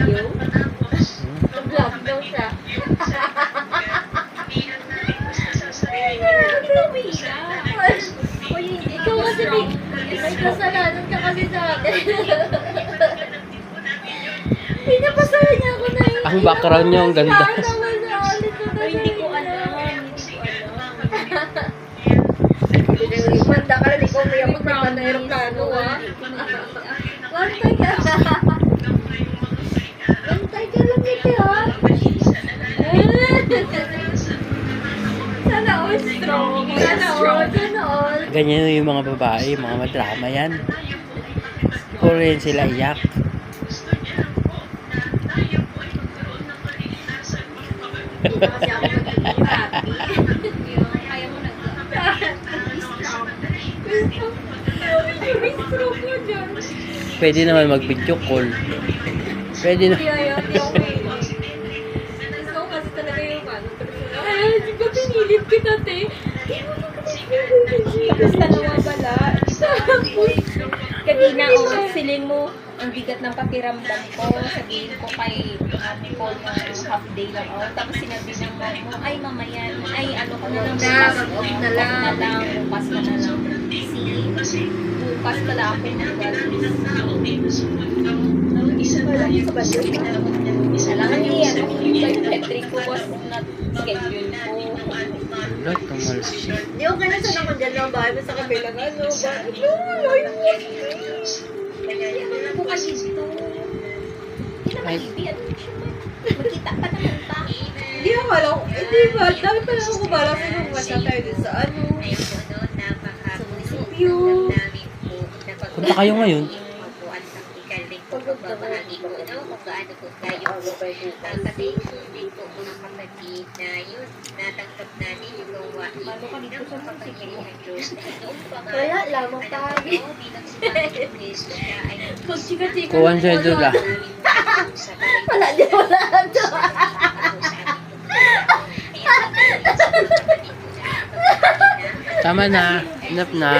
video. Vlog daw siya. Uy, ikaw kasi may kasalanan ka kasi sa akin. Pinapasaya niya ako na yun. Ang background niyo, ang ganda. Hindi ko alam. Manda ka lang, ikaw may abot na aeroplano, ha? Bantay ka. Bantay ka lang ito, ha? Sana all strong. Sana all. Ganyan yung mga babae, mga madrama yan. Puro rin sila iyak. Hindi na kasi ako magiging happy. Kaya mo na. May stroke mo dyan. Pwede naman mag-video call. Pwede na. Hindi ako may. Gusto ko kasi talaga yung personal. Ay, di ba pinilit kita, te? Basta nawawala. Kanina, siling mo, ang bigat ng pakiramdam ko. Sabihin ko kay Nicole na half day lang ako. Tapos sinabi ng mom mo, ay mamaya, ay ano ka na lang, bukas na lang. Bukas ka na lang. Bukas pala ako mag-galis. Alam niya yan, yung Patrick ko was not schedule ko. Wala, tumalas siya. Hindi ko kaya saan ako dyan lang bahay sa kabilang ano ba? Ano po kasi ito? Hindi naman ibiyan. Magkita pa naman ta. Hindi ako alam. Hindi ba? Dami pa lang ako bala sa nung mata tayo dun sa ano. Sa munisipyo. Punta kayo ngayon. Pagbabahagi ko, no? Kung gaano po tayo kasi hindi po unang kapatid na yun, natanggap natin yung gawain ng kapangyarihan Diyos. Wala, lamang tayo. Bilang sinabi ni Jesus na ay Pag-chika-chika. Kuwan siya doon lah. Wala, di wala ito. Tama na. Enough na.